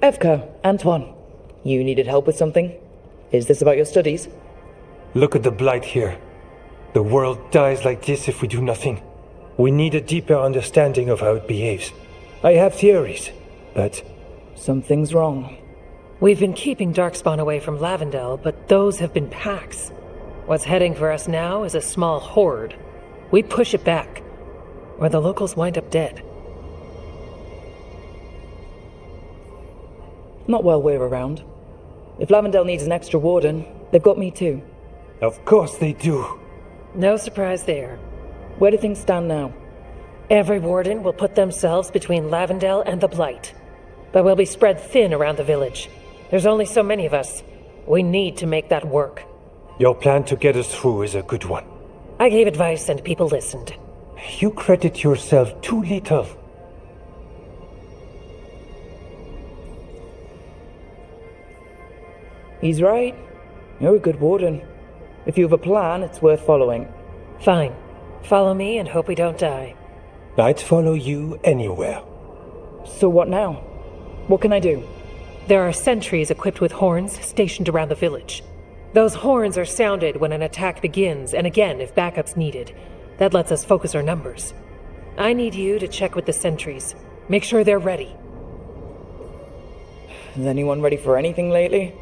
Evka, Antoine, you needed help with something? Is this about your studies? Look at the blight here. The world dies like this if we do nothing. We need a deeper understanding of how it behaves. I have theories, but... Something's wrong. We've been keeping Darkspawn away from Lavendel, but those have been packs. What's heading for us now is a small horde. We push it back, or the locals wind up dead. Not while we're around. If Lavendel needs an extra warden, they've got me too. Of course they do. No surprise there. Where do things stand now? Every warden will put themselves between Lavendel and the Blight. But we'll be spread thin around the village. There's only so many of us. We need to make that work. Your plan to get us through is a good one. I gave advice and people listened. You credit yourself too little. He's right. You're a good warden. If you have a plan, it's worth following. Fine. Follow me and hope we don't die. I'd follow you anywhere. So what now? What can I do? There are sentries equipped with horns stationed around the village. Those horns are sounded when an attack begins, and again if backup's needed. That lets us focus our numbers. I need you to check with the sentries. Make sure they're ready. Is anyone ready for anything lately?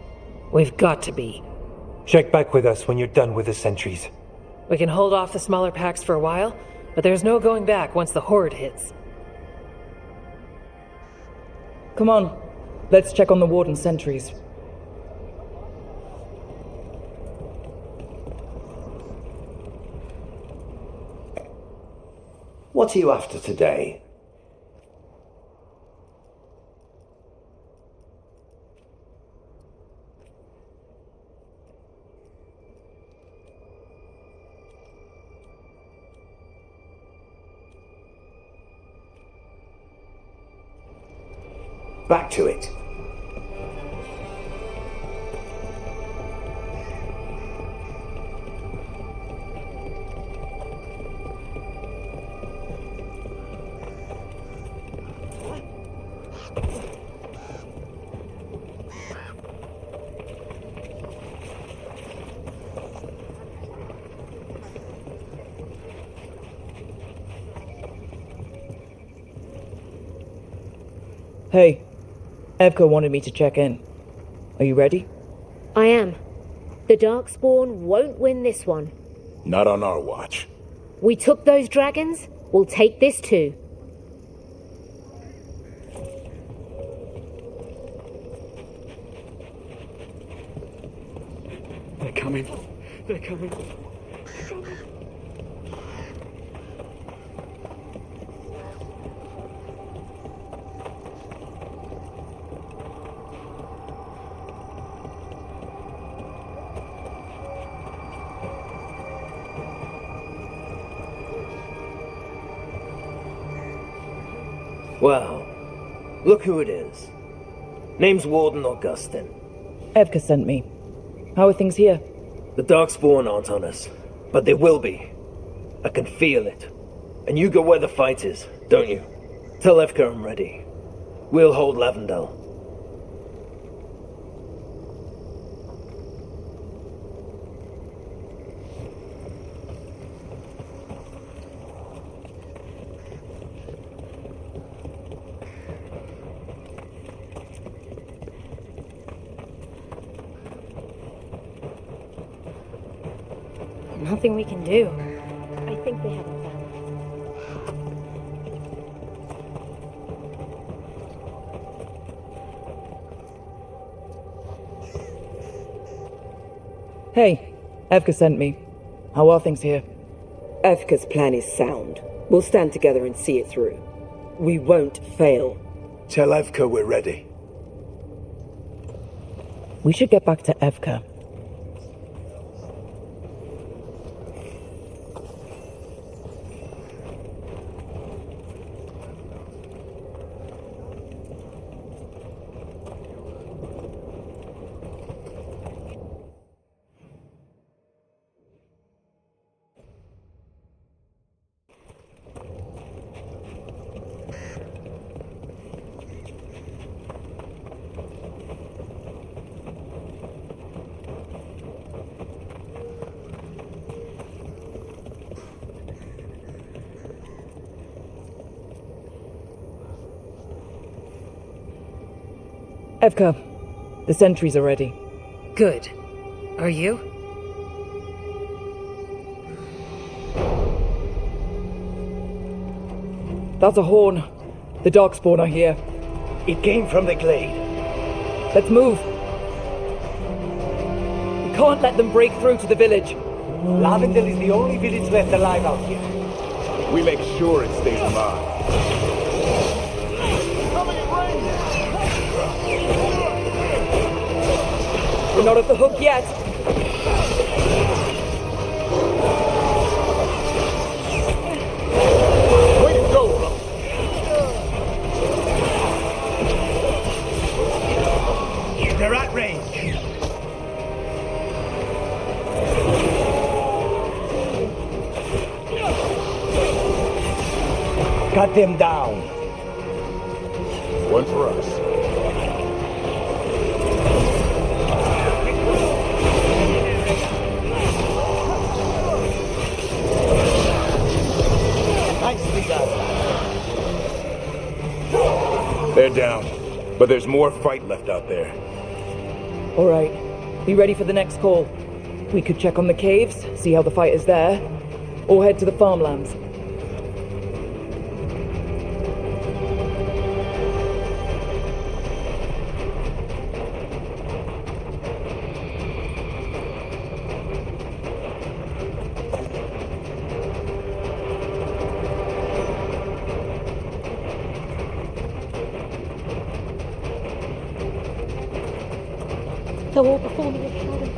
We've got to be. Check back with us when you're done with the sentries. We can hold off the smaller packs for a while, but there's no going back once the horde hits. Come on, let's check on the warden sentries. What are you after today? Back to it. Hey, Evka wanted me to check in. Are you ready? I am. The Darkspawn won't win this one. Not on our watch. We took those dragons, we'll take this too. They're coming. They're coming. Well, look who it is. Name's Warden Augustin. Evka sent me. How are things here? The Darkspawn aren't on us, but they will be. I can feel it. And you go where the fight is, don't you? Tell Evka I'm ready. We'll hold Lavendel. Nothing we can do. I think they have a plan. Hey, Evka sent me. How are things here? Evka's plan is sound. We'll stand together and see it through. We won't fail. Tell Evka we're ready. We should get back to Evka. Evka, the sentries are ready. Good. Are you? That's a horn. The Darkspawn are here. It came from the glade. Let's move. We can't let them break through to the village. Lavendel is the only village left alive out here. We make sure it stays alive. We're not at the hook yet. Way to go, bro. They're at range. Cut them down. One for us. Nicely done. They're down, but there's more fight left out there. All right. Be ready for the next call. We could check on the caves, see how the fight is there, or head to the farmlands. The wall before me is shadow.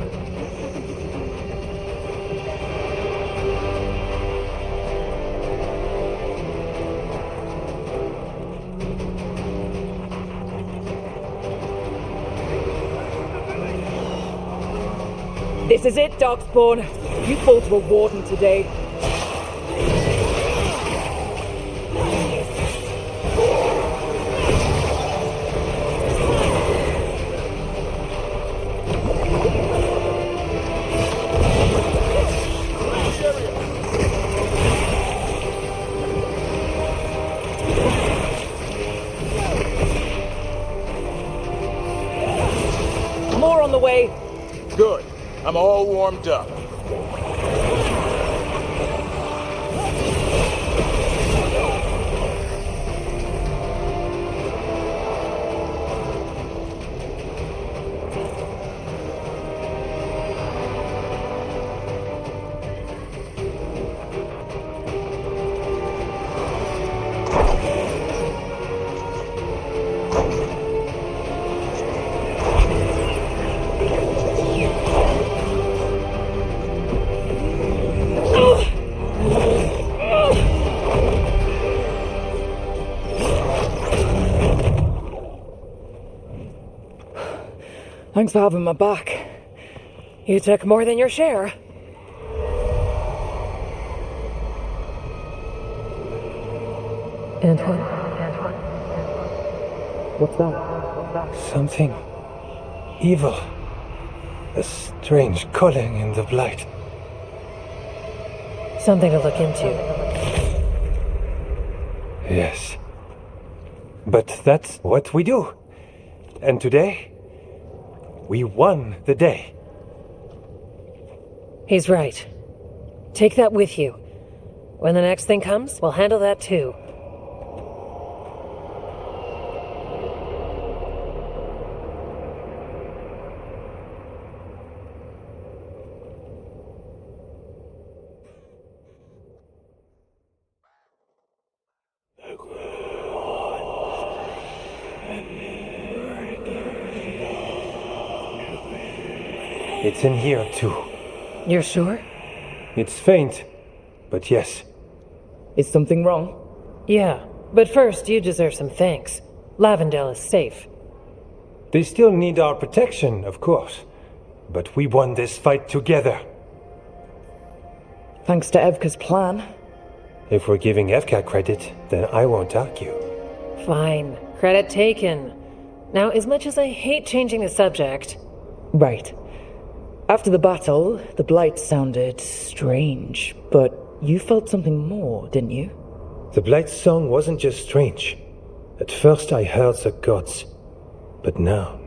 This is it, Darkspawn. You fall to a warden today. More on the way. Good. I'm all warmed up. Thanks for having my back. You took more than your share. Antoine? What's that? Something evil. A strange calling in the blight. Something to look into. Yes. But that's what we do. And today, we won the day. He's right. Take that with you. When the next thing comes, we'll handle that too. It's in here too. You're sure? It's faint, but yes. Is something wrong? Yeah, but first you deserve some thanks. Lavendel is safe. They still need our protection, of course. But we won this fight together. Thanks to Evka's plan. If we're giving Evka credit, then I won't argue. Fine. Credit taken. Now, as much as I hate changing the subject... Right. After the battle, the blight sounded strange, but you felt something more, didn't you? The Blight's song wasn't just strange. At first I heard the gods. But now...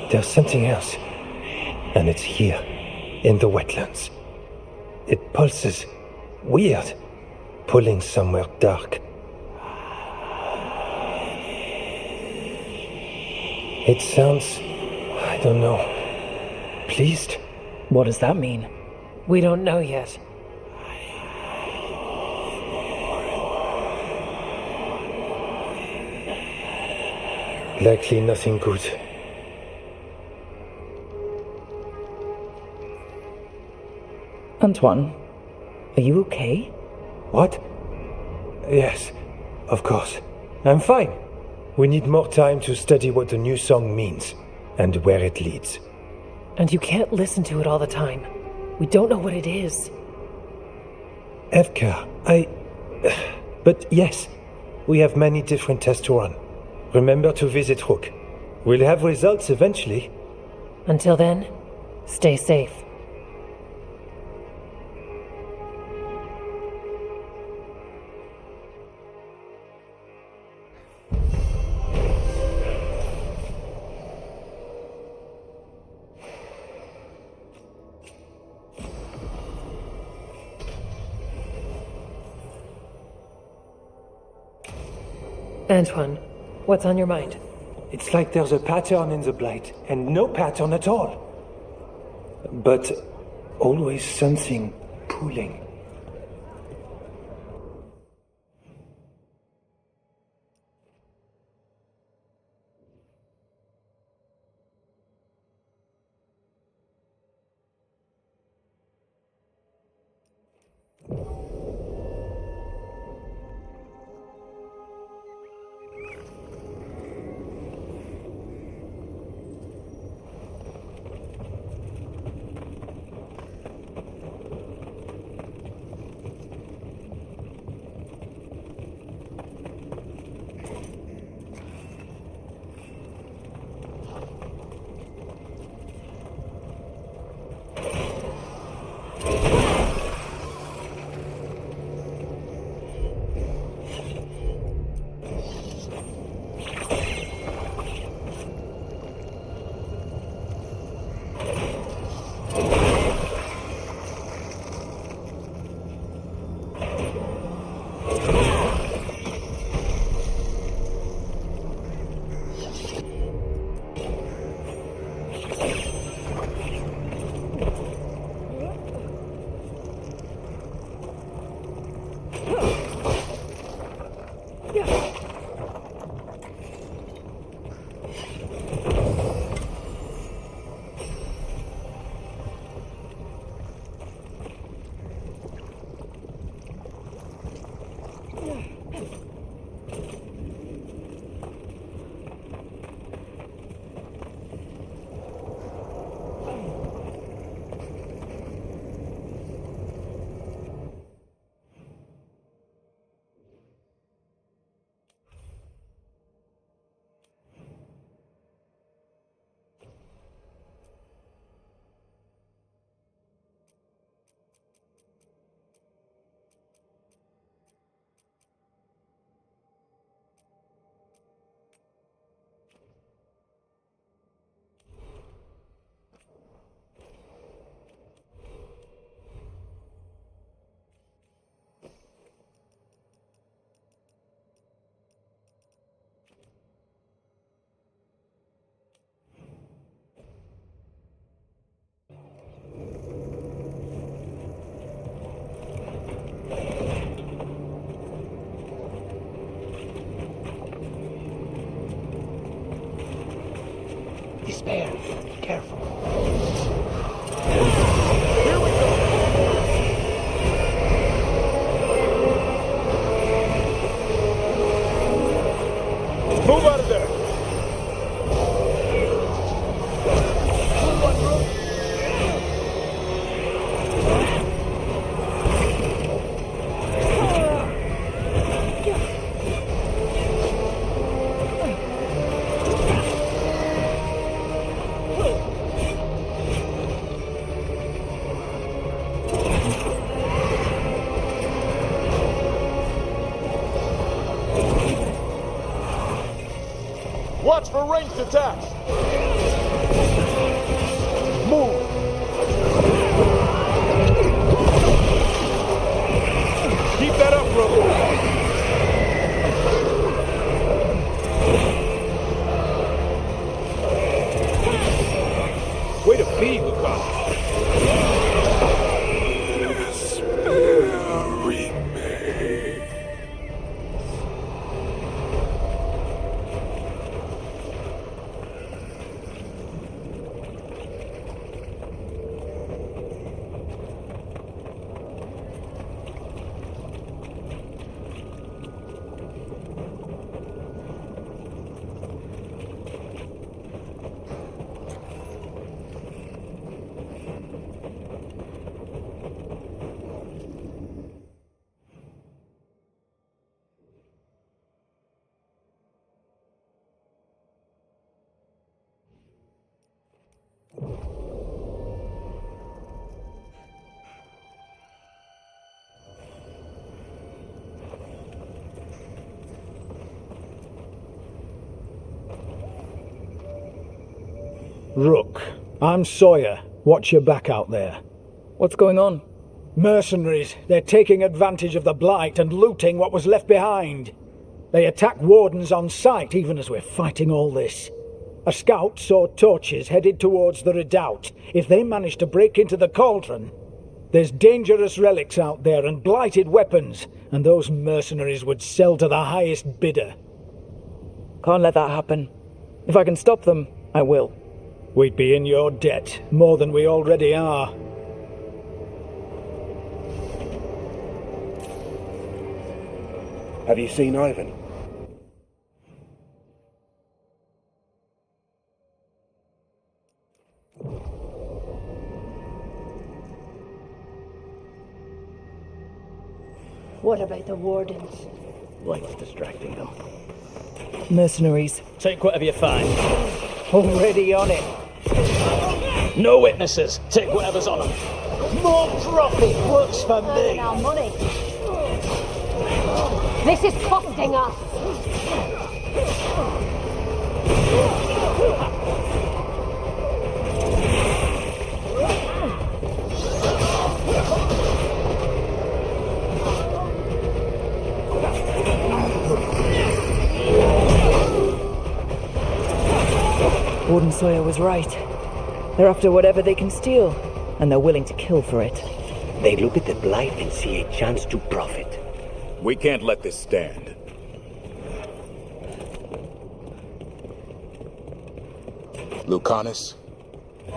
there's something else. And it's here, in the wetlands. It pulses. Weird. Pulling somewhere dark. It sounds... I don't know. Pleased? What does that mean? We don't know yet. Likely nothing good. Antoine, are you okay? What? Yes, of course. I'm fine. We need more time to study what the new song means, and where it leads. And you can't listen to it all the time. We don't know what it is. Evkar, But yes, we have many different tests to run. Remember to visit Rook. We'll have results eventually. Until then, stay safe. Antoine, what's on your mind? It's like there's a pattern in the blight, and no pattern at all. But always something pulling. Despair. Careful. Move out of there! Watch for ranged attacks! Move! Keep that up, Rook! Way to be, Lucas. Rook, I'm Sawyer. Watch your back out there. What's going on? Mercenaries. They're taking advantage of the Blight and looting what was left behind. They attack wardens on sight even as we're fighting all this. A scout saw torches headed towards the redoubt. If they manage to break into the cauldron, there's dangerous relics out there and blighted weapons, and those mercenaries would sell to the highest bidder. Can't let that happen. If I can stop them, I will. We'd be in your debt, more than we already are. Have you seen Ivan? What about the wardens? Blight's distracting them. Mercenaries. Take whatever you find. Already on it. No witnesses. Take whatever's on them. More profit works for me. Our money. This is costing us. Warden Sawyer was right. They're after whatever they can steal, and they're willing to kill for it. They look at the Blight and see a chance to profit. We can't let this stand. Lucanus?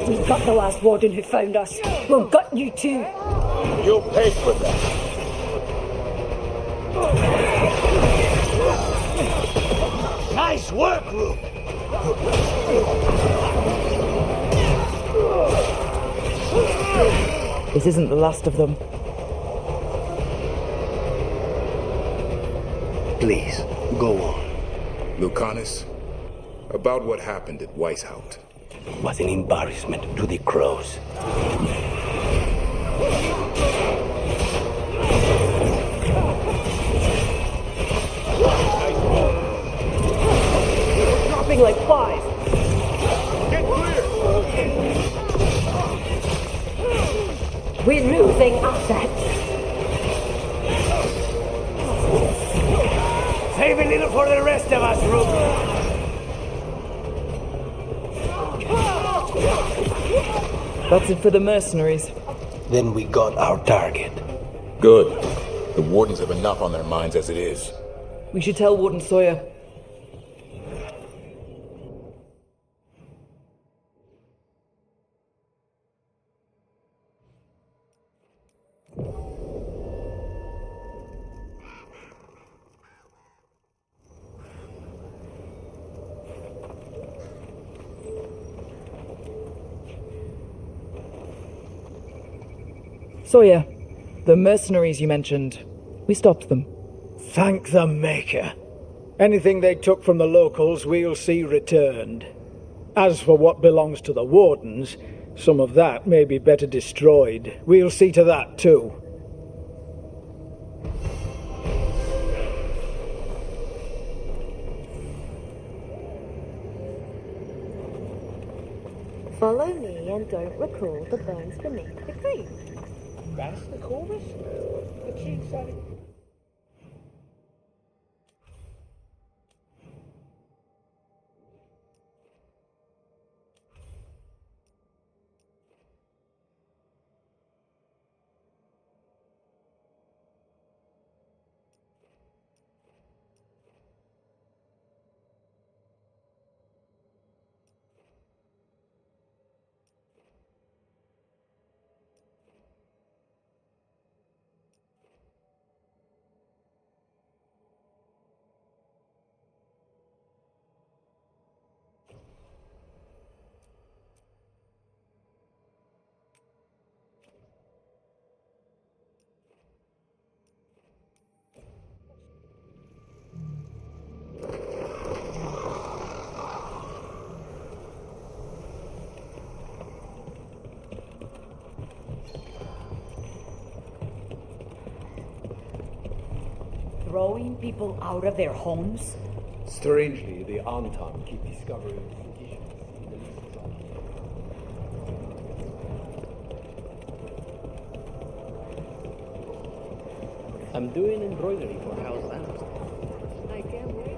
We've got the last warden who found us. We've got you too. You'll pay for that. Nice work, Rook. This isn't the last of them. Please, go on. Lucanus, about what happened at Weishaupt. Was an embarrassment to the crows. Dropping like flies. Get clear! We're losing assets. Save a little for the rest of us, Rook. That's it for the mercenaries. Then we got our target. Good. The Wardens have enough on their minds as it is. We should tell Warden Sawyer. Sawyer, the mercenaries you mentioned, we stopped them. Thank the Maker. Anything they took from the locals, we'll see returned. As for what belongs to the Wardens, some of that may be better destroyed. We'll see to that too. Follow me and don't recall the bones beneath the cream. That's the chorus? The tune sounded... Throwing people out of their homes? Strangely, the Anton keep discovering traditions in the least zone. I'm doing embroidery for House Amps. I can't wait.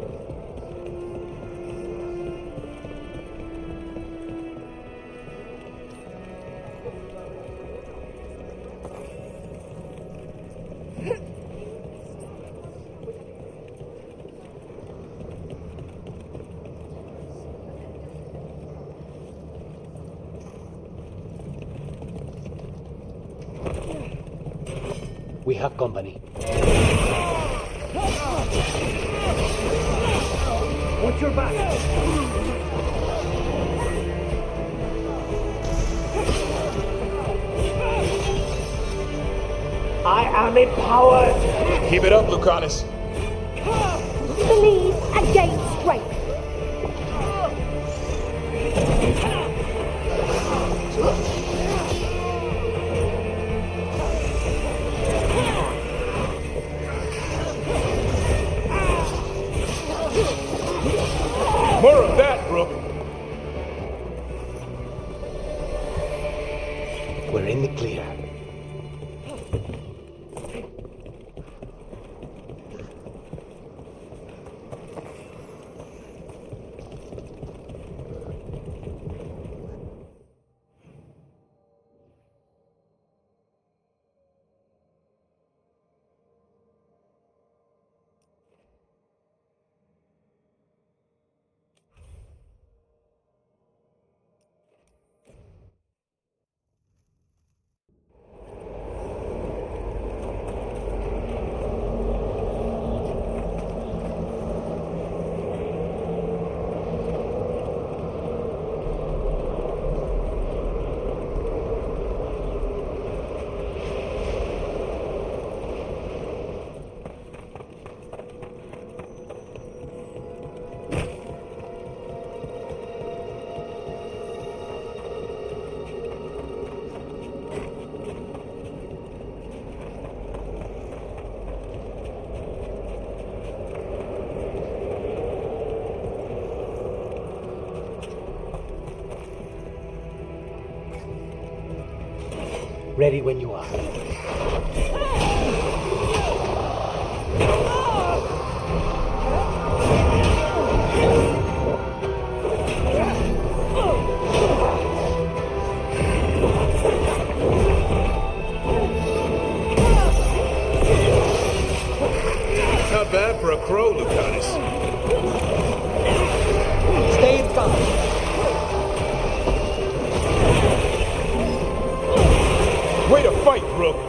We have company. Watch your back! I am empowered! Keep it up, Lucanus. Believe and gain strength. More of that, Brooke. We're in the clear. Ready when you are. Not bad for a crow, Lucanus. Stay in front. Way to fight, Brooke.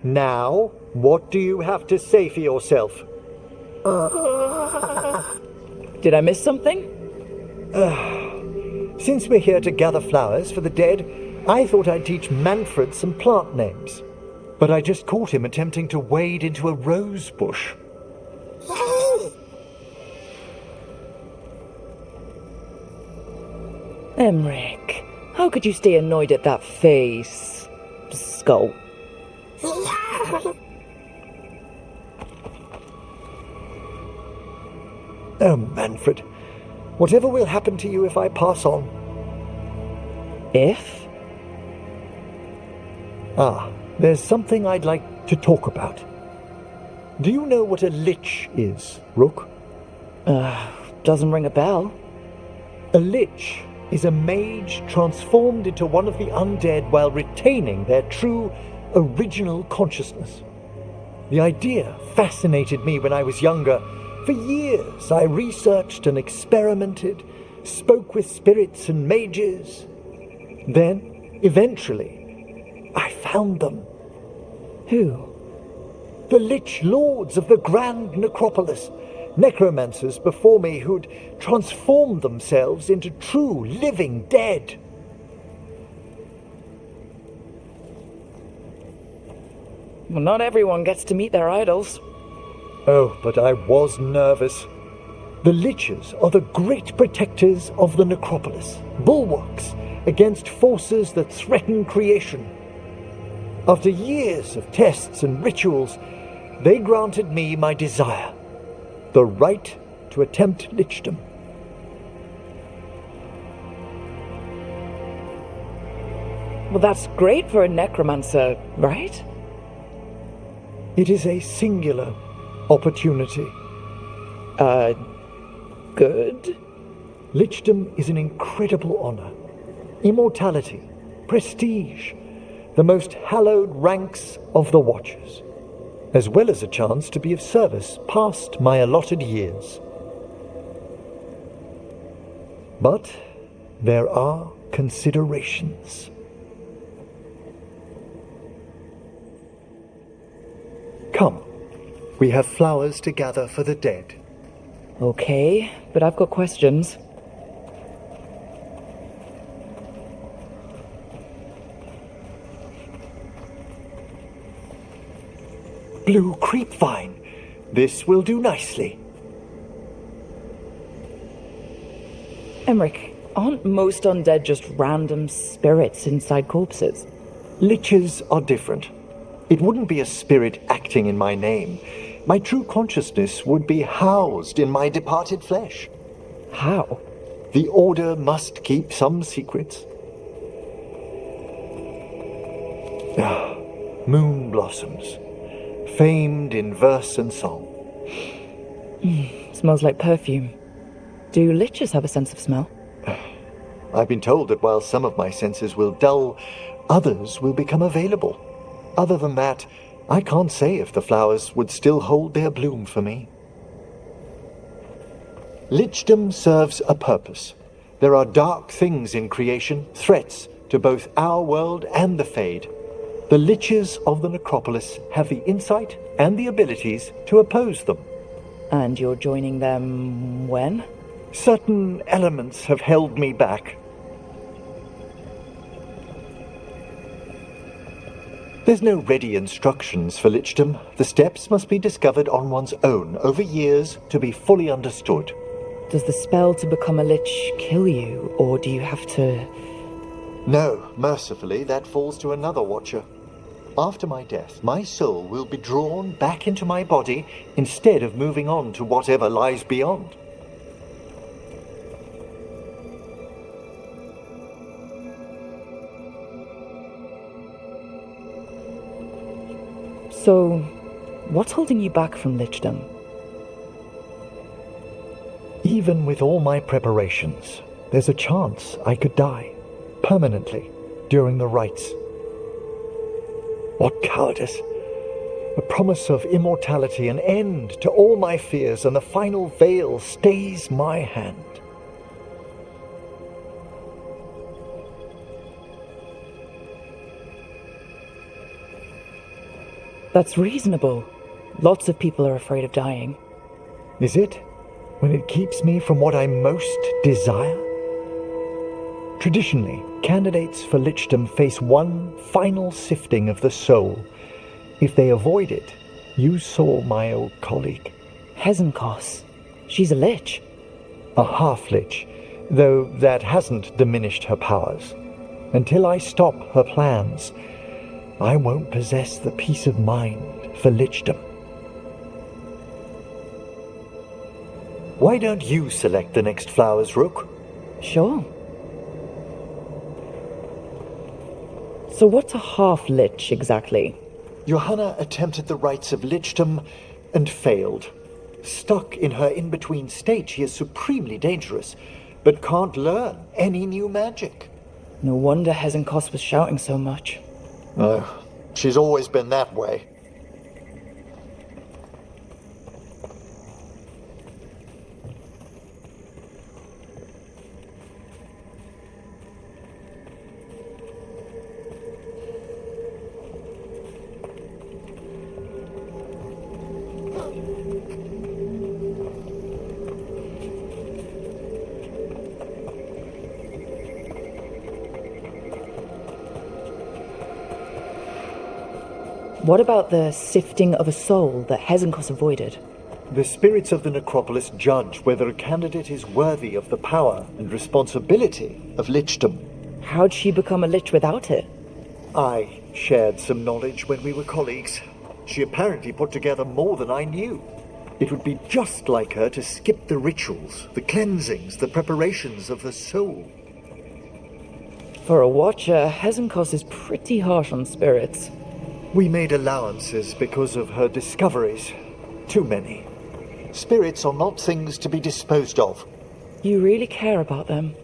Now, what do you have to say for yourself? Did I miss something? Since we're here to gather flowers for the dead, I thought I'd teach Manfred some plant names. But I just caught him attempting to wade into a rose bush. Emmerich, how could you stay annoyed at that face? Skull. Oh, Manfred. Whatever will happen to you if I pass on? If? There's something I'd like to talk about. Do you know what a lich is, Rook? Doesn't ring a bell. A lich is a mage transformed into one of the undead while retaining their true, original consciousness. The idea fascinated me when I was younger. For years, I researched and experimented, spoke with spirits and mages. Then, eventually, I found them. Who? The Lich Lords of the Grand Necropolis. Necromancers before me who'd transformed themselves into true living dead. Well, not everyone gets to meet their idols. Oh, but I was nervous. The Liches are the great protectors of the necropolis, bulwarks against forces that threaten creation. After years of tests and rituals, they granted me my desire, the right to attempt lichdom. Well, that's great for a necromancer, right? It is a singular opportunity. Good? Lichdom is an incredible honor. Immortality, prestige, the most hallowed ranks of the Watchers, as well as a chance to be of service past my allotted years. But there are considerations. Come, we have flowers to gather for the dead. Okay, but I've got questions. Blue creepvine. This will do nicely. Emmerich, aren't most undead just random spirits inside corpses? Liches are different. It wouldn't be a spirit acting in my name. My true consciousness would be housed in my departed flesh. How? The Order must keep some secrets. Moon blossoms, famed in verse and song. Smells like perfume. Do liches have a sense of smell? I've been told that while some of my senses will dull, others will become available. Other than that, I can't say if the flowers would still hold their bloom for me. Lichdom serves a purpose. There are dark things in creation, threats to both our world and the Fade. The Liches of the Necropolis have the insight and the abilities to oppose them. And you're joining them when? Certain elements have held me back. There's no ready instructions for lichdom. The steps must be discovered on one's own over years to be fully understood. Does the spell to become a lich kill you, or do you have to... No, mercifully, that falls to another Watcher. After my death, my soul will be drawn back into my body instead of moving on to whatever lies beyond. So, what's holding you back from lichdom? Even with all my preparations, there's a chance I could die, permanently, during the rites. What cowardice! A promise of immortality, an end to all my fears, and the final veil stays my hand. That's reasonable. Lots of people are afraid of dying. Is it? When it keeps me from what I most desire? Traditionally, candidates for lichdom face one final sifting of the soul. If they avoid it, you saw my old colleague. Hezenkos. She's a lich. A half-lich, though that hasn't diminished her powers. Until I stop her plans, I won't possess the peace of mind for lichdom. Why don't you select the next flowers, Rook? Sure. So what's a half-lich exactly? Johanna attempted the rites of lichdom and failed. Stuck in her in-between state, she is supremely dangerous, but can't learn any new magic. No wonder Hezenkos was shouting so much. Oh, she's always been that way. What about the sifting of a soul that Hezenkos avoided? The spirits of the necropolis judge whether a candidate is worthy of the power and responsibility of lichdom. How'd she become a lich without it? I shared some knowledge when we were colleagues. She apparently put together more than I knew. It would be just like her to skip the rituals, the cleansings, the preparations of the soul. For a watcher, Hezenkos is pretty harsh on spirits. We made allowances because of her discoveries. Too many. Spirits are not things to be disposed of. You really care about them?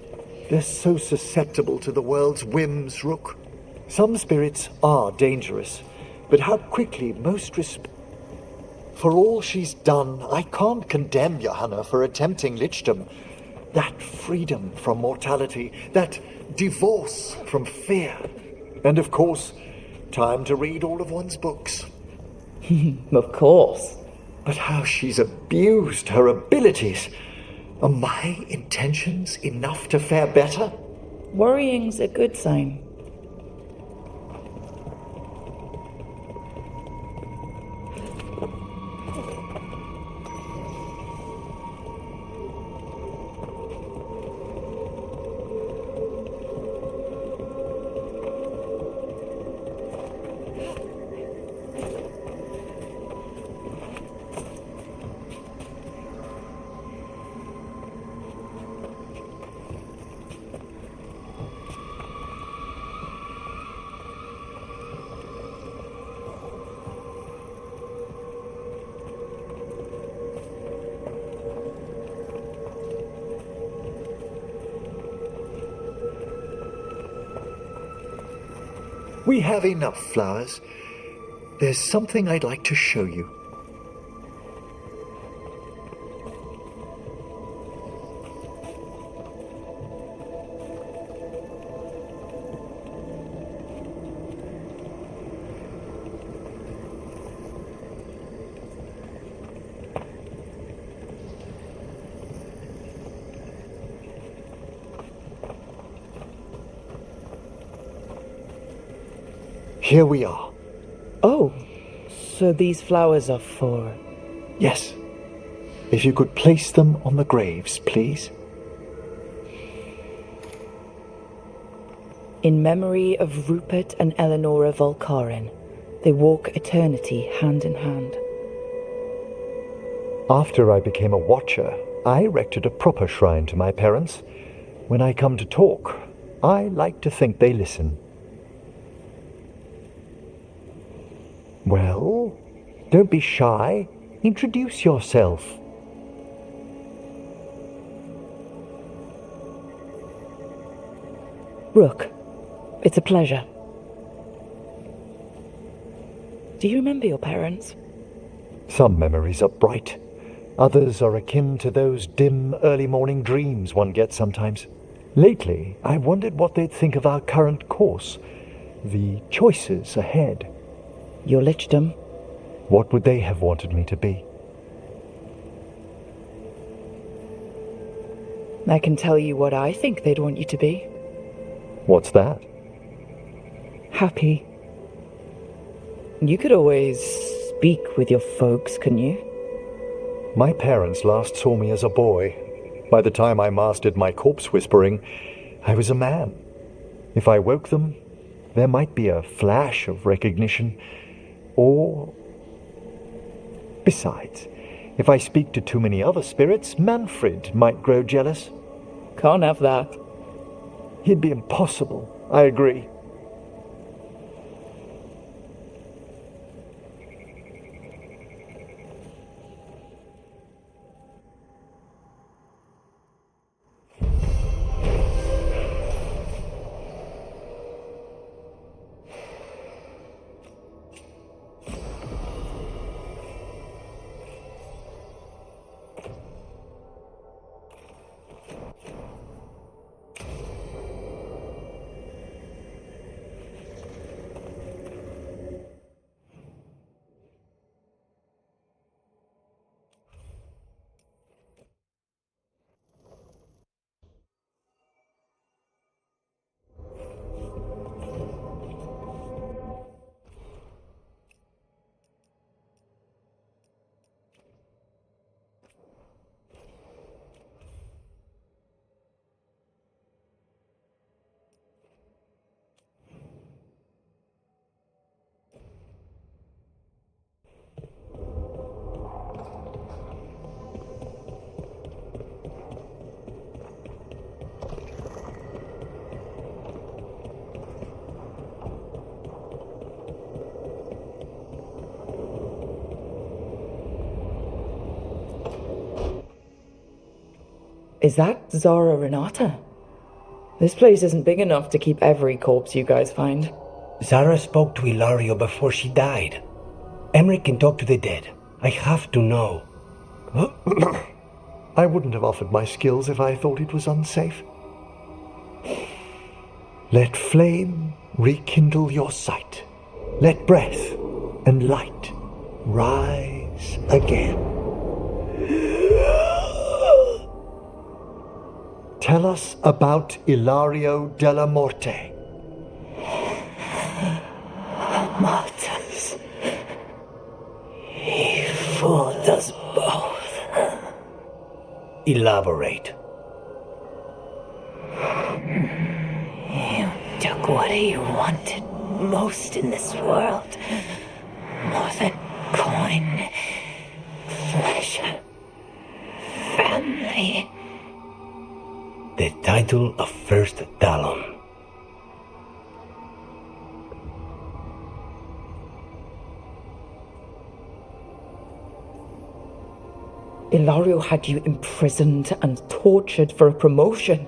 They're so susceptible to the world's whims, Rook. Some spirits are dangerous, but how quickly most For all she's done, I can't condemn Johanna for attempting lichdom. That freedom from mortality, that divorce from fear. And of course, time to read all of one's books. Of course. But how she's abused her abilities. Are my intentions enough to fare better? Worrying's a good sign. We have enough flowers. There's something I'd like to show you. Here we are. Oh, so these flowers are for... Yes. If you could place them on the graves, please. In memory of Rupert and Eleonora Volkarin, they walk eternity hand in hand. After I became a watcher, I erected a proper shrine to my parents. When I come to talk, I like to think they listen. Well, don't be shy. Introduce yourself. Rook, it's a pleasure. Do you remember your parents? Some memories are bright. Others are akin to those dim early morning dreams one gets sometimes. Lately, I wondered what they'd think of our current course, the choices ahead. Your lichdom, What would they have wanted me to be? I can tell you what I think they'd want you to be. What's that? Happy. You could always speak with your folks, couldn't you? My parents last saw me as a boy. By the time I mastered my corpse whispering, I was a man. If I woke them, there might be a flash of recognition, or... Besides, if I speak to too many other spirits, Manfred might grow jealous. Can't have that. He'd be impossible, I agree. Is that Zara Renata? This place isn't big enough to keep every corpse you guys find. Zara spoke to Ilario before she died. Emmerich can talk to the dead. I have to know. I wouldn't have offered my skills if I thought it was unsafe. Let flame rekindle your sight. Let breath and light rise again. Tell us about Ilario della Morte. Martyrs. He fooled us both. Elaborate. You took what he wanted most in this world. More than coin, pleasure, family. The title of First Talon. Ilario had you imprisoned and tortured for a promotion.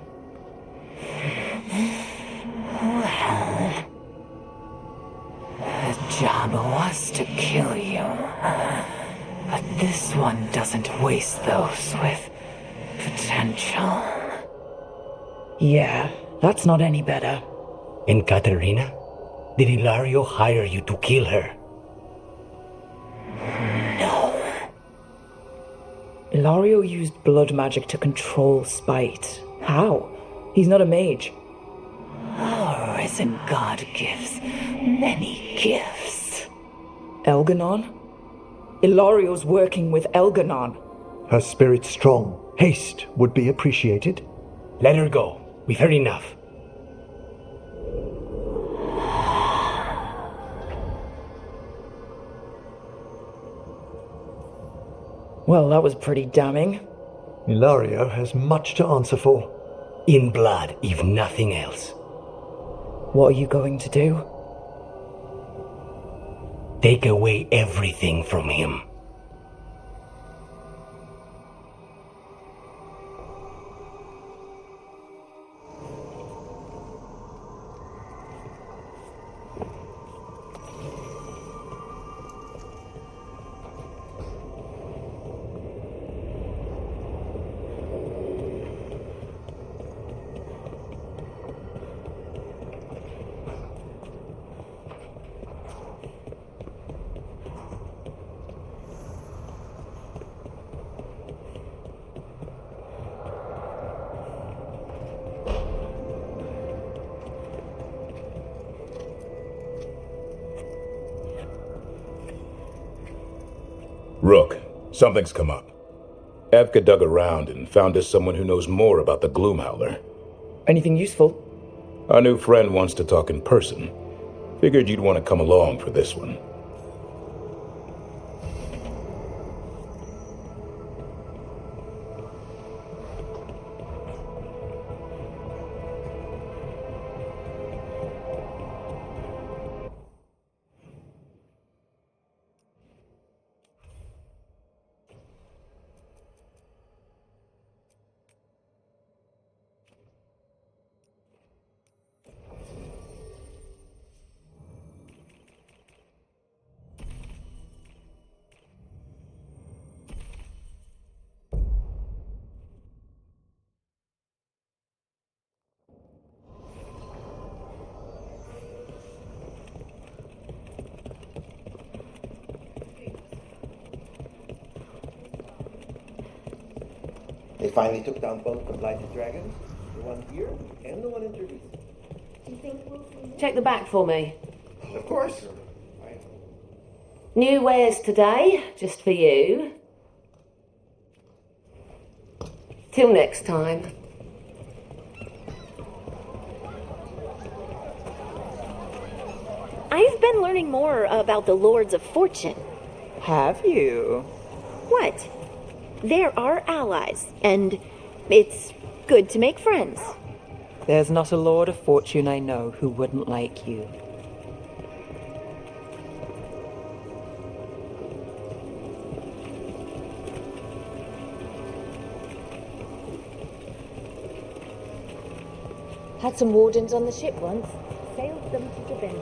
Well, the job was to kill you. But this one doesn't waste those with potential. Yeah, that's not any better. And Katerina? Did Ilario hire you to kill her? No. Ilario used blood magic to control spite. How? He's not a mage. Our risen god gives many gifts. Elganon? Ilario's working with Elganon. Her spirit's strong. Haste would be appreciated. Let her go. We've heard enough. Well, that was pretty damning. Ilario has much to answer for. In blood, if nothing else. What are you going to do? Take away everything from him. Rook, something's come up. Evka dug around and found us someone who knows more about the Gloomhowler. Anything useful? Our new friend wants to talk in person. Figured you'd want to come along for this one. They finally took down both the blighted dragons, the one here and the one introduced. Do you think we'll see? Check the back for me. Of course. New wares today, just for you. Till next time. I've been learning more about the Lords of Fortune. Have you? What? They're our allies, and it's good to make friends. There's not a Lord of Fortune I know who wouldn't like you. Had some wardens on the ship once. Sailed them to Devon.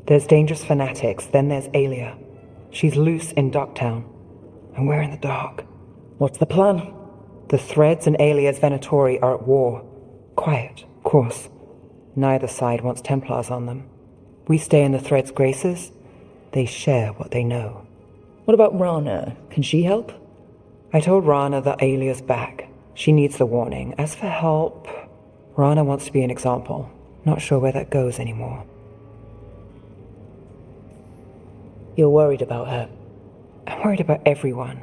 There's dangerous fanatics, then there's Alia. She's loose in Docktown, and we're in the dark. What's the plan? The Threads and Alia's Venatori are at war. Quiet, of course. Neither side wants Templars on them. We stay in the Threads' graces. They share what they know. What about Rana? Can she help? I told Rana that Alia's back. She needs the warning. As for help, Rana wants to be an example. Not sure where that goes anymore. You're worried about her. I'm worried about everyone.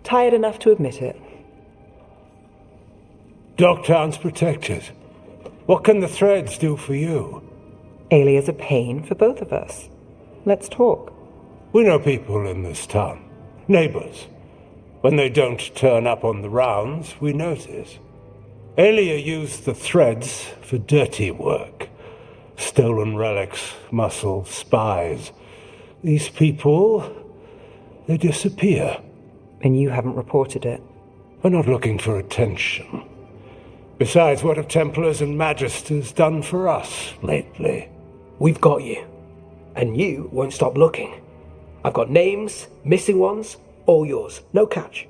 Tired enough to admit it. Docktown's protected. What can the Threads do for you? Alia's a pain for both of us. Let's talk. We know people in this town. Neighbors. When they don't turn up on the rounds, we notice. Alia used the Threads for dirty work. Stolen relics, muscle, spies. These people, they disappear. And you haven't reported it? We're not looking for attention. Besides, what have Templars and Magisters done for us lately? We've got you. And you won't stop looking. I've got names, missing ones, all yours. No catch.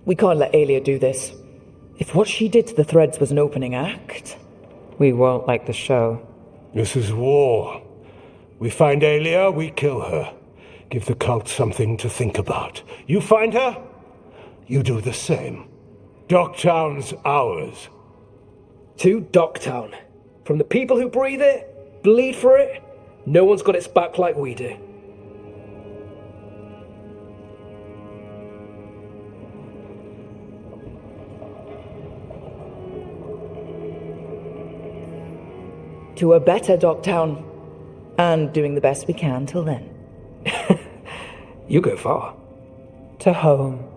We can't let Alia do this. If what she did to the Threads was an opening act, we won't like the show. This is war. We find Alia, we kill her. Give the cult something to think about. You find her, you do the same. Docktown's ours. To Docktown. From the people who breathe it, bleed for it, no one's got its back like we do. To a better Docktown. And doing the best we can till then. You go far. To home.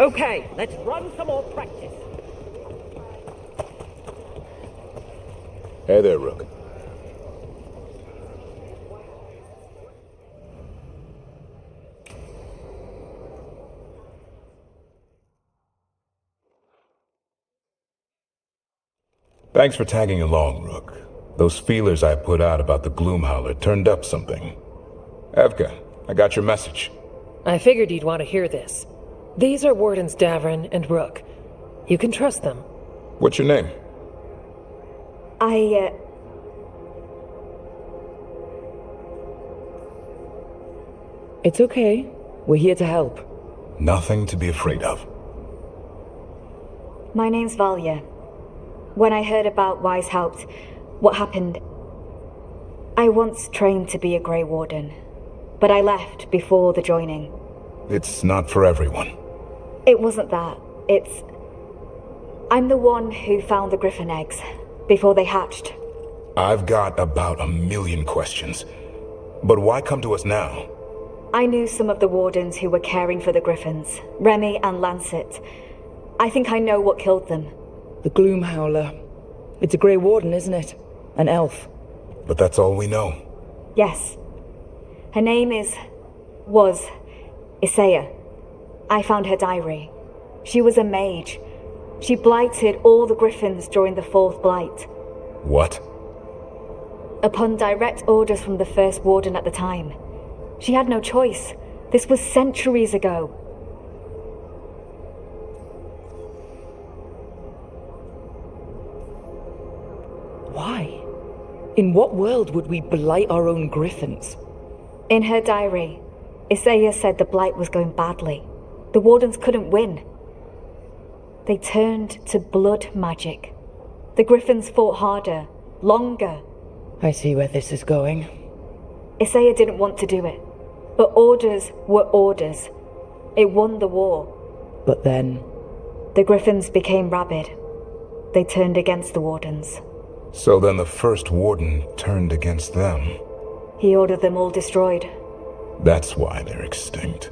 Okay, let's run some more practice. Hey there, Rook. Thanks for tagging along, Rook. Those feelers I put out about the Gloomhowler turned up something. Evka, I got your message. I figured you'd want to hear this. These are Wardens Davrin and Rook. You can trust them. What's your name? It's okay. We're here to help. Nothing to be afraid of. My name's Valya. When I heard about Weishaupt, what happened, I once trained to be a Grey Warden, but I left before the joining. It's not for everyone. It wasn't that. I'm the one who found the griffin eggs before they hatched. I've got about 1,000,000 questions. But why come to us now? I knew some of the wardens who were caring for the griffins, Remy and Lancet. I think I know what killed them. The Gloomhowler. It's a Grey Warden, isn't it? An elf. But that's all we know. Yes. Her name was Isaiah. I found her diary. She was a mage. She blighted all the griffins during the fourth blight. What? Upon direct orders from the first warden at the time. She had no choice. This was centuries ago. Why? In what world would we blight our own griffins? In her diary, Isaiah said the blight was going badly. The wardens couldn't win. They turned to blood magic. The griffins fought harder, longer. I see where this is going. Isaiah didn't want to do it, but orders were orders. It won the war. But then... the griffins became rabid. They turned against the wardens. So then the first warden turned against them. He ordered them all destroyed. That's why they're extinct.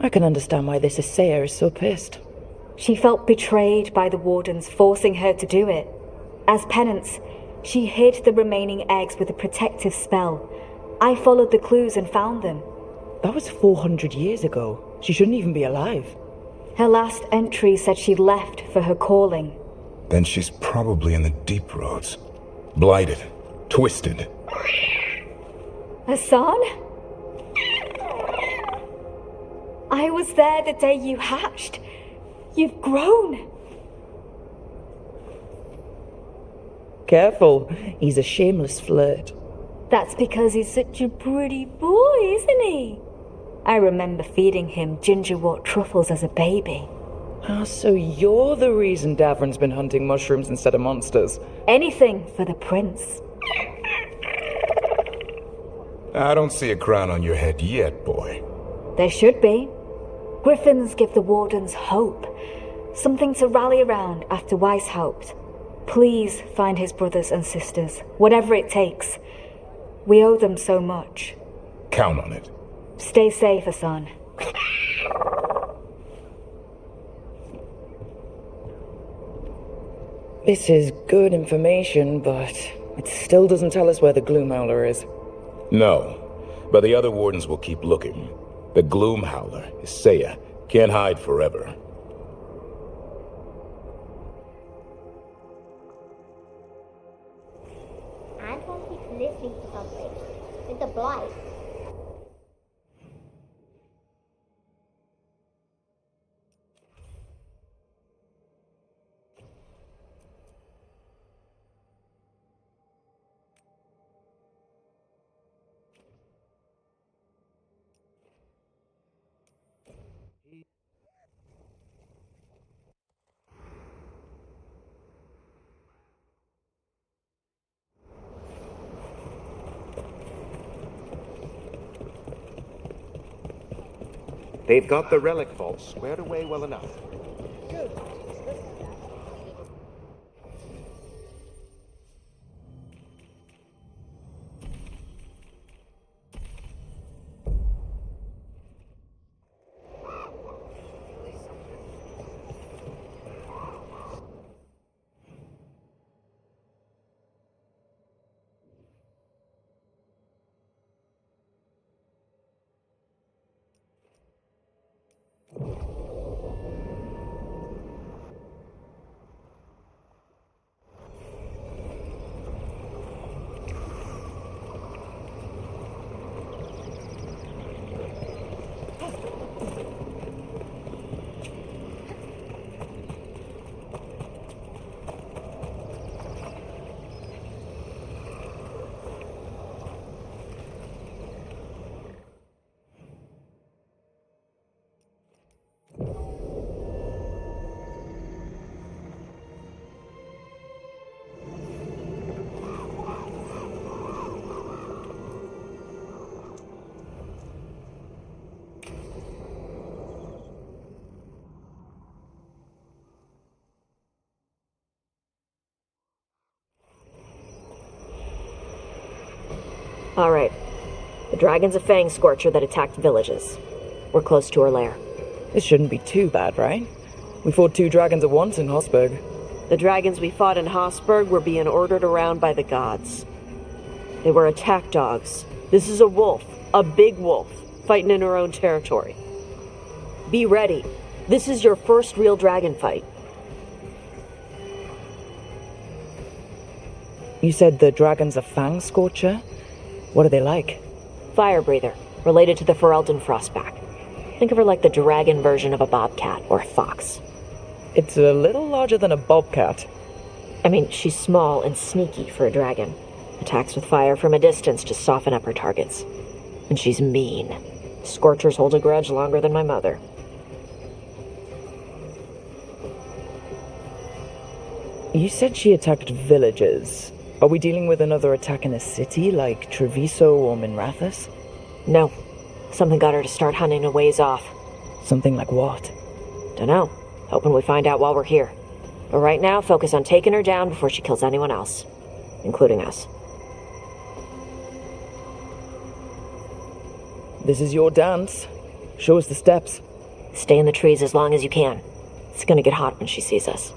I can understand why this Isaiah is so pissed. She felt betrayed by the wardens forcing her to do it. As penance, she hid the remaining eggs with a protective spell. I followed the clues and found them. That was 400 years ago. She shouldn't even be alive. Her last entry said she left for her calling. Then she's probably in the deep roads. Blighted. Twisted. Hassan? I was there the day you hatched. You've grown. Careful. He's a shameless flirt. That's because he's such a pretty boy, isn't he? I remember feeding him gingerwort truffles as a baby. Ah, so you're the reason Davrin's been hunting mushrooms instead of monsters. Anything for the prince. I don't see a crown on your head yet, boy. There should be. Griffins give the wardens hope. Something to rally around after Weishaupt. Please find his brothers and sisters, whatever it takes. We owe them so much. Count on it. Stay safe, Hassan. This is good information, but it still doesn't tell us where the Gloomhowler is. No, but the other wardens will keep looking. The Gloomhowler, Isaiah, can't hide forever. Anton keeps listening to something. It's a blight. They've got the relic vault squared away well enough. Good. Alright. The dragon's a fang scorcher that attacked villages. We're close to her lair. This shouldn't be too bad, right? We fought 2 dragons at once in Hosberg. The dragons we fought in Hosberg were being ordered around by the gods. They were attack dogs. This is a wolf, a big wolf, fighting in her own territory. Be ready. This is your first real dragon fight. You said the dragon's a fang scorcher? What are they like? Fire breather, related to the Ferelden frostback. Think of her like the dragon version of a bobcat or a fox. It's a little larger than a bobcat. I mean, she's small and sneaky for a dragon. Attacks with fire from a distance to soften up her targets. And she's mean. Scorchers hold a grudge longer than my mother. You said she attacked villages. Are we dealing with another attack in a city, like Treviso or Minrathous? No. Something got her to start hunting a ways off. Something like what? Dunno. Hoping we find out while we're here. But right now, focus on taking her down before she kills anyone else. Including us. This is your dance. Show us the steps. Stay in the trees as long as you can. It's gonna get hot when she sees us.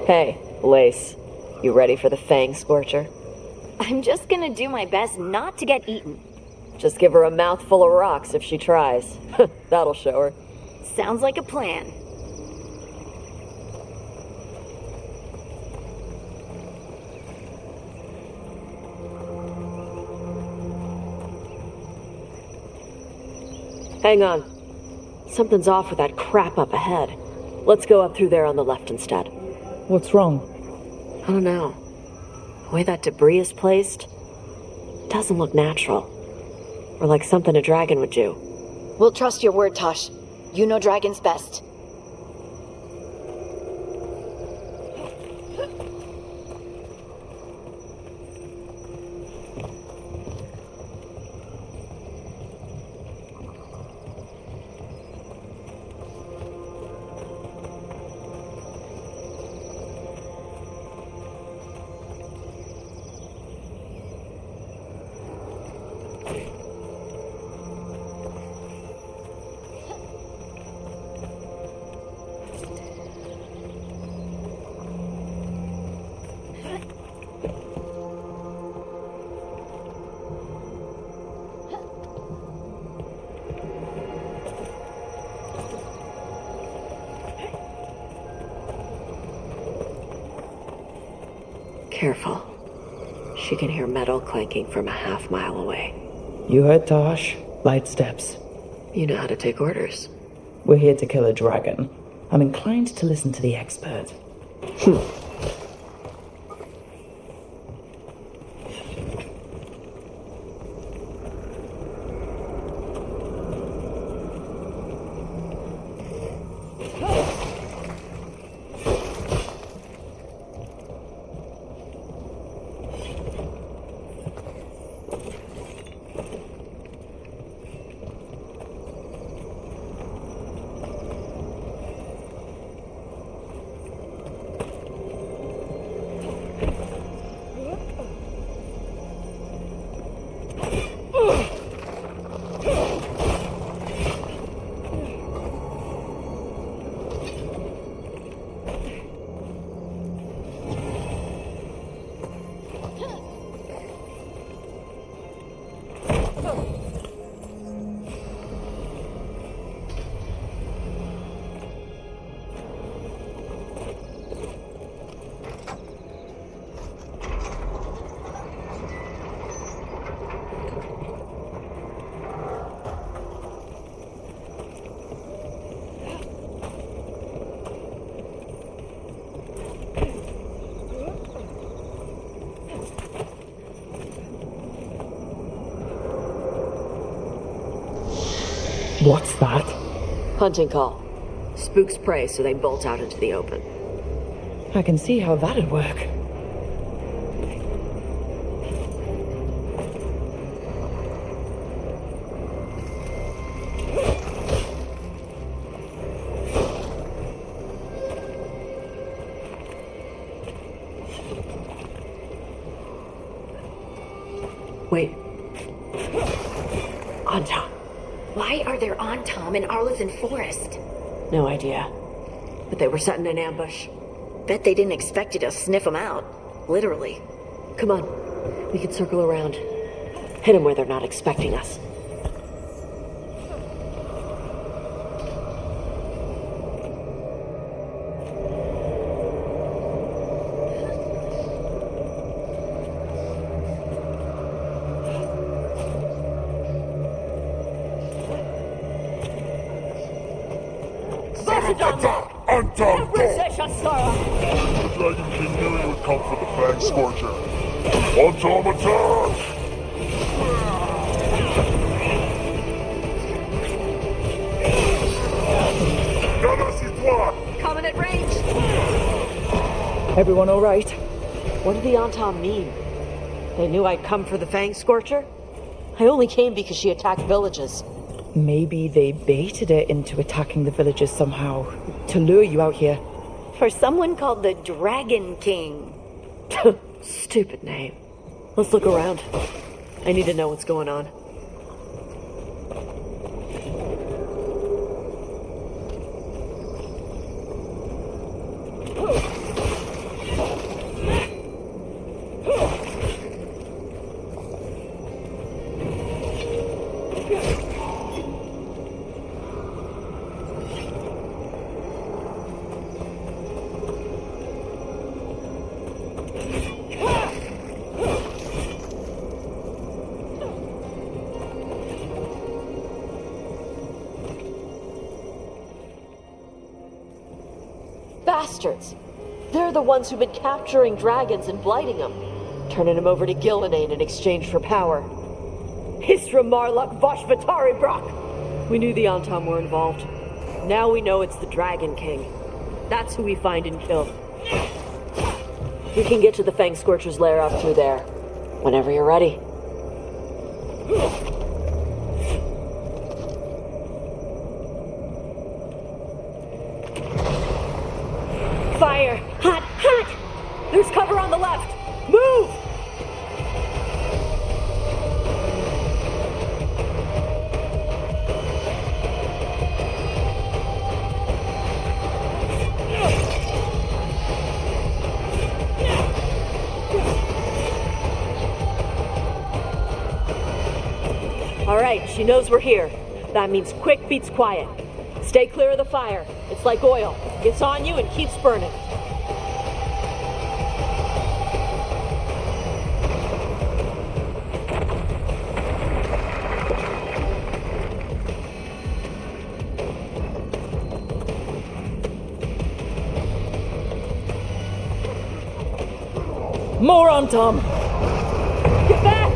Hey, Lace. You ready for the Fang Scorcher? I'm just gonna do my best not to get eaten. Just give her a mouthful of rocks if she tries. That'll show her. Sounds like a plan. Hang on. Something's off with that crap up ahead. Let's go up through there on the left instead. What's wrong? I don't know. The way that debris is placed doesn't look natural. Or like something a dragon would do. We'll trust your word, Tosh. You know dragons best. Careful. She can hear metal clanking from a half-mile away. You heard Tosh. Light steps. You know how to take orders. We're here to kill a dragon. I'm inclined to listen to the expert. What's that? Hunting call. Spooks prey, so they bolt out into the open. I can see how that'd work. Wait. Antom. Why are there Antom in Arlington Forest? No idea. But they were setting an ambush. Bet they didn't expect you to sniff them out. Literally. Come on. We can circle around. Hit them where they're not expecting us. The Dragon King knew he would come for the Fang Scorcher. Antom attack! Coming at range! Everyone all right? What did the Antom mean? They knew I'd come for the Fang Scorcher? I only came because she attacked villages. Maybe they baited it into attacking the villagers somehow, to lure you out here. For someone called the Dragon King. Stupid name. Let's look around. I need to know what's going on. Bastards! They're the ones who've been capturing dragons and blighting them, turning them over to Gillinane in exchange for power. Hisra Marluk Vosh Vatari Brock! We knew the Antom were involved. Now we know it's the Dragon King. That's who we find and kill. We can get to the Fang Scorcher's lair up through there. Whenever you're ready. Fire! Hot! Hot! There's cover on the left! Move! All right, she knows we're here. That means quick beats quiet. Stay clear of the fire. It's like oil. It's on you and keeps burning. More on Tom! Get back!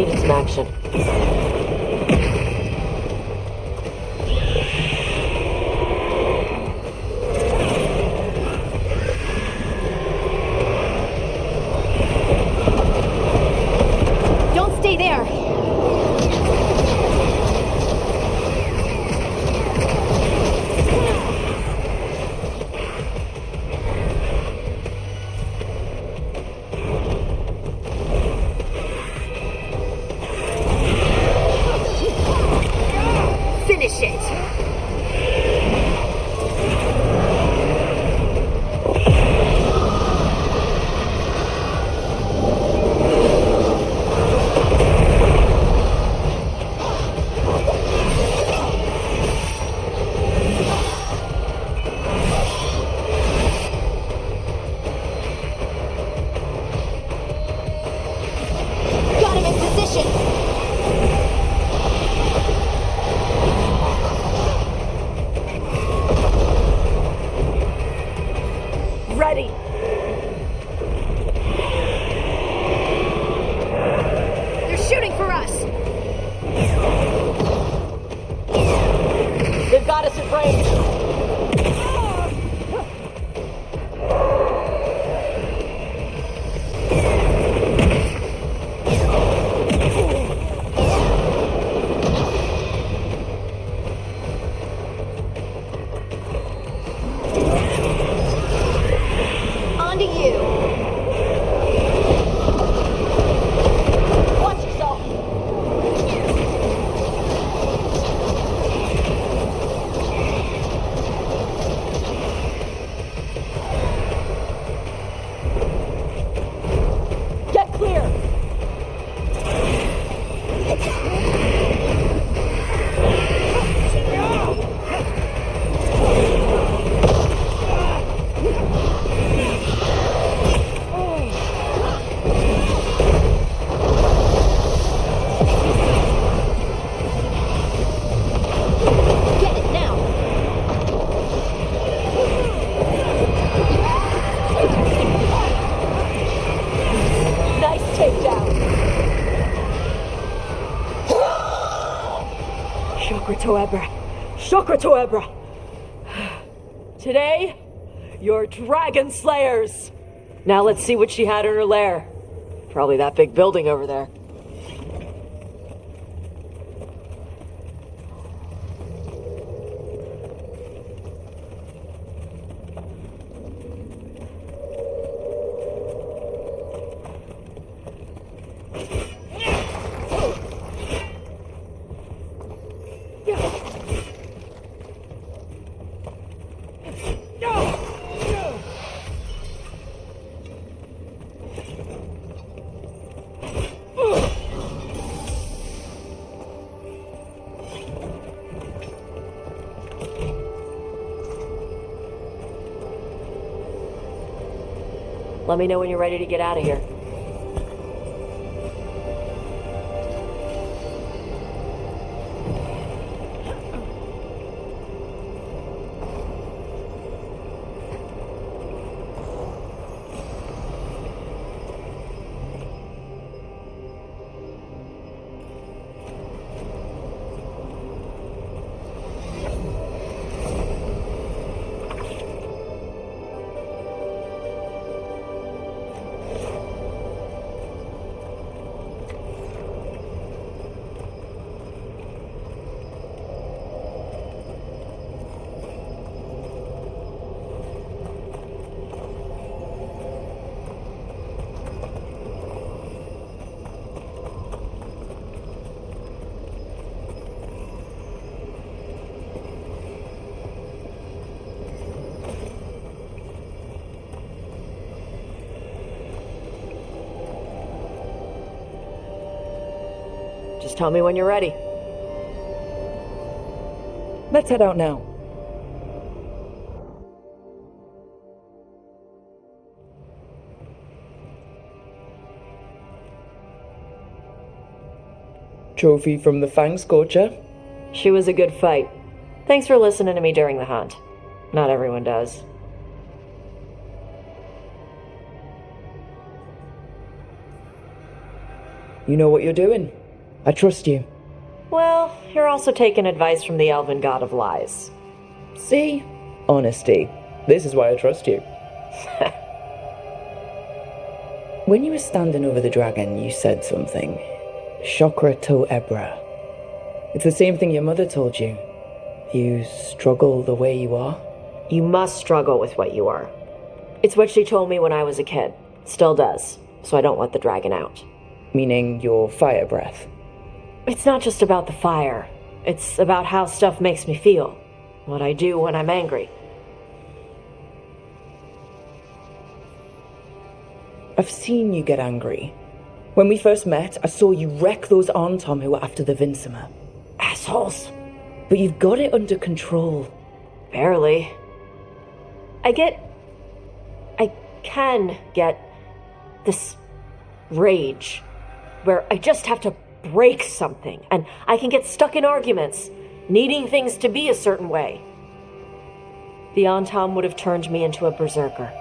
Needed some action. Don't stay there! Finish it! Got him in position! Ready! They're shooting for us! They've got us at range! On to you! Watch yourself! Get clear! Get it now! Nice takedown! Shukra Toebra! Shukra Toebra! Today, you're Dragon Slayers! Now let's see what she had in her lair. Probably that big building over there. Let me know when you're ready to get out of here. Just tell me when you're ready. Let's head out now. Trophy from the Fang Scorcher? She was a good fight. Thanks for listening to me during the hunt. Not everyone does. You know what you're doing. I trust you. Well, you're also taking advice from the elven god of lies. See? Honesty. This is why I trust you. When you were standing over the dragon, you said something. Chakra to Ebra. It's the same thing your mother told you. You struggle the way you are. You must struggle with what you are. It's what she told me when I was a kid. Still does. So I don't let the dragon out. Meaning your fire breath. It's not just about the fire. It's about how stuff makes me feel. What I do when I'm angry. I've seen you get angry. When we first met, I saw you wreck those Arntom who were after the Vincimer. Assholes. But you've got it under control. Barely. I can get this rage where I just have to break something and I can get stuck in arguments, needing things to be a certain way. The Antom would have turned me into a berserker,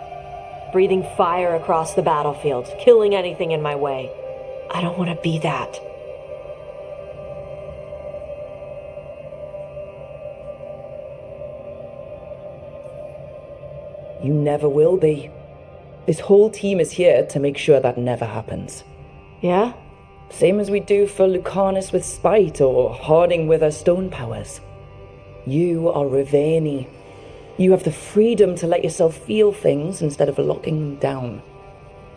breathing fire across the battlefield, killing anything in my way. I don't want to be that. You never will be. This whole team is here to make sure that never happens. Yeah? Same as we do for Lucanus with spite or Harding with her stone powers. You are Raveni. You have the freedom to let yourself feel things instead of locking them down.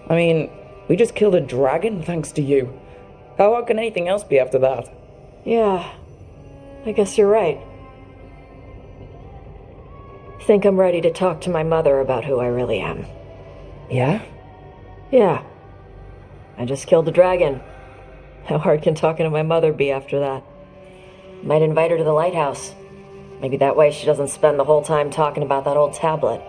I mean, we just killed a dragon thanks to you. How hard can anything else be after that? Yeah, I guess you're right. Think I'm ready to talk to my mother about who I really am. Yeah? Yeah. I just killed a dragon. How hard can talking to my mother be after that? Might invite her to the lighthouse. Maybe that way she doesn't spend the whole time talking about that old tablet.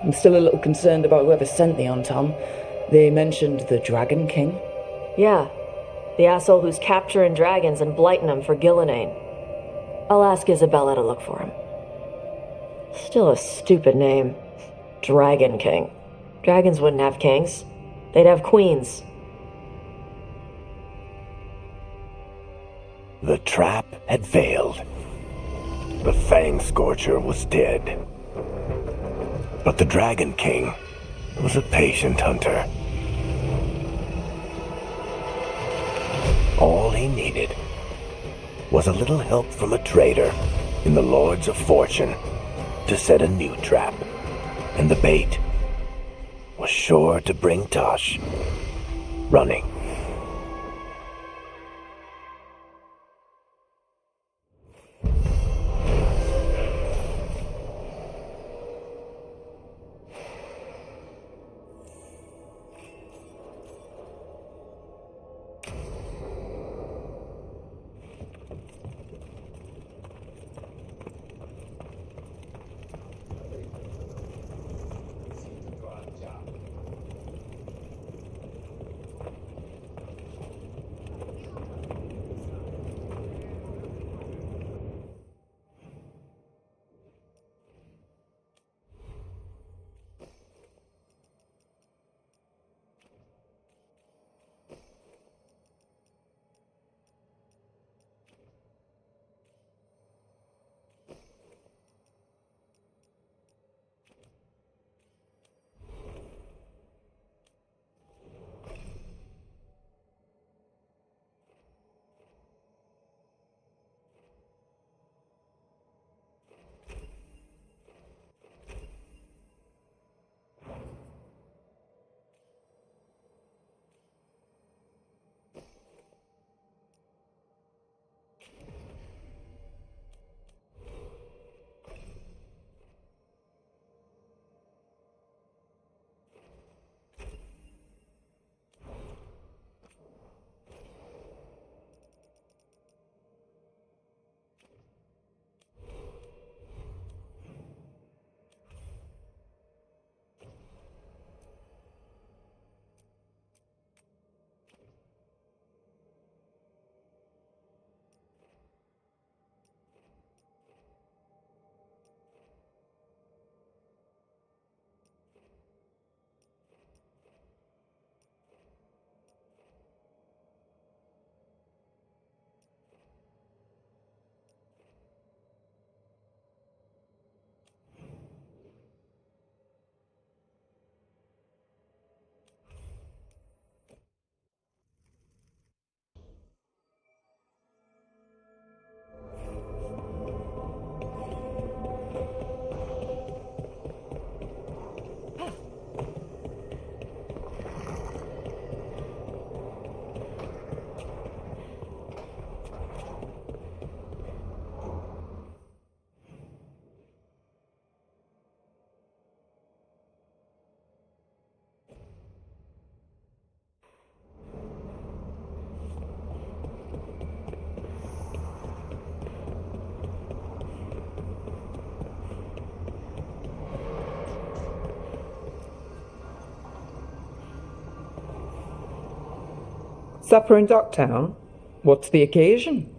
I'm still a little concerned about whoever sent the Antom. They mentioned the Dragon King. Yeah, the asshole who's capturing dragons and blighting them for Gillinane. I'll ask Isabella to look for him. Still a stupid name. Dragon King. Dragons wouldn't have kings. They'd have queens. The trap had failed. The Fang Scorcher was dead. But the Dragon King was a patient hunter. All he needed was a little help from a trader in the Lords of Fortune to set a new trap. And the bait was sure to bring Tosh running. Supper in Docktown? What's the occasion?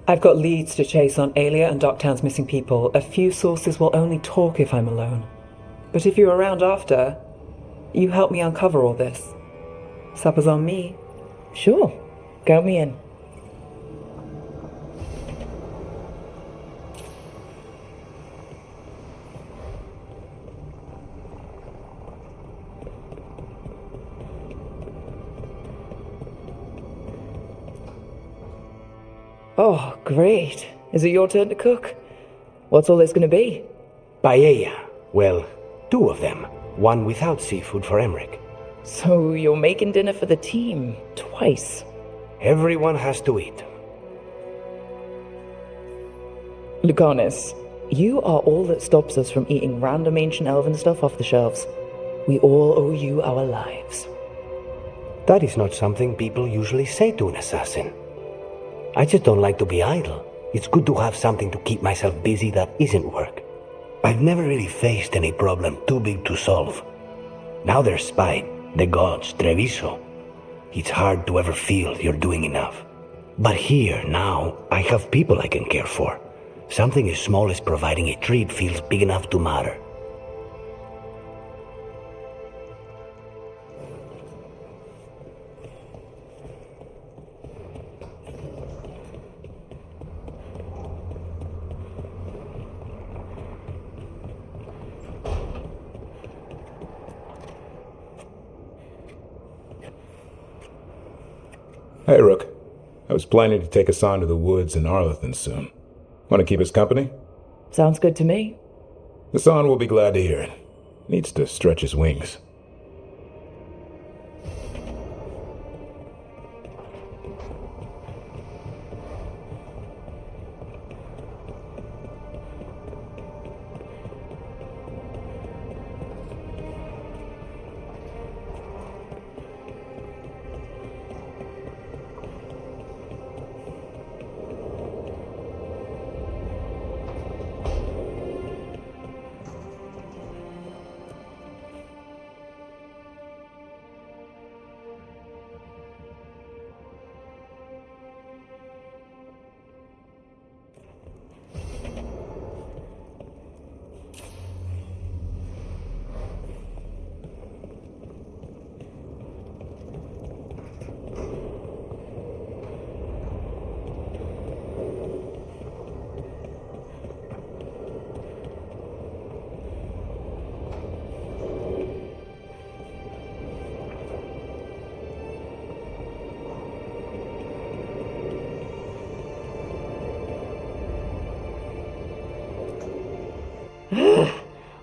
I've got leads to chase on Alia and Docktown's missing people. A few sources will only talk if I'm alone. But if you're around after, you help me uncover all this. Supper's on me. Sure. Count me in. Oh, great. Is it your turn to cook? What's all this gonna be? Paella. Well, 2 of them. One without seafood for Emmerich. So you're making dinner for the team twice. Everyone has to eat. Lucanus, you are all that stops us from eating random ancient elven stuff off the shelves. We all owe you our lives. That is not something people usually say to an assassin. I just don't like to be idle. It's good to have something to keep myself busy that isn't work. I've never really faced any problem too big to solve. Now there's spite, the gods, Treviso. It's hard to ever feel you're doing enough. But here, now, I have people I can care for. Something as small as providing a treat feels big enough to matter. Hey, Rook. I was planning to take Hassan to the woods in Arlington soon. Want to keep us company? Sounds good to me. Hassan will be glad to hear it. Needs to stretch his wings.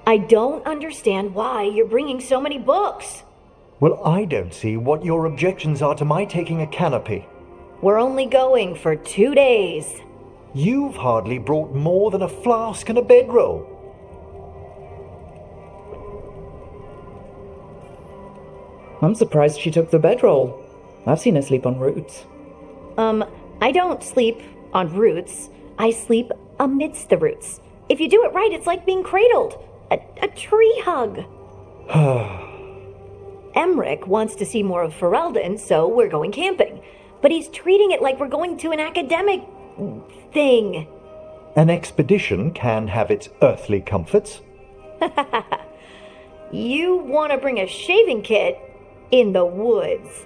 I don't understand why you're bringing so many books. Well, I don't see what your objections are to my taking a canopy. We're only going for 2 days. You've hardly brought more than a flask and a bedroll. I'm surprised she took the bedroll. I've seen her sleep on roots. I don't sleep on roots. I sleep amidst the roots. If you do it right, it's like being cradled. A tree hug. Emmerich wants to see more of Ferelden, so we're going camping. But he's treating it like we're going to an academic thing. An expedition can have its earthly comforts. You want to bring a shaving kit in the woods.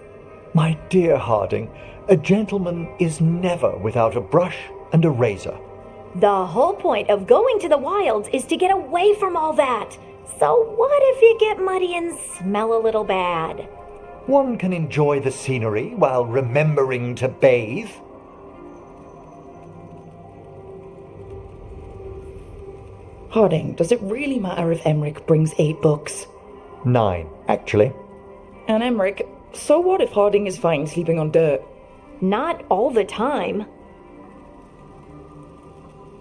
My dear Harding, a gentleman is never without a brush and a razor. The whole point of going to the wilds is to get away from all that. So what if you get muddy and smell a little bad? One can enjoy the scenery while remembering to bathe. Harding, does it really matter if Emmerich brings 8 books? 9, actually. And Emmerich, so what if Harding is fine sleeping on dirt? Not all the time.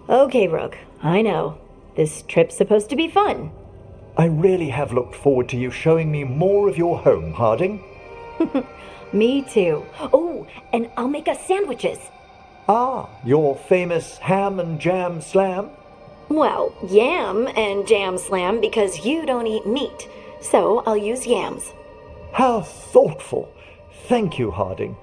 Okay, Rook, I know. This trip's supposed to be fun. I really have looked forward to you showing me more of your home, Harding. Me too. Oh, and I'll make us sandwiches. Ah, your famous ham and jam slam? Well, yam and jam slam because you don't eat meat. So I'll use yams. How thoughtful. Thank you, Harding.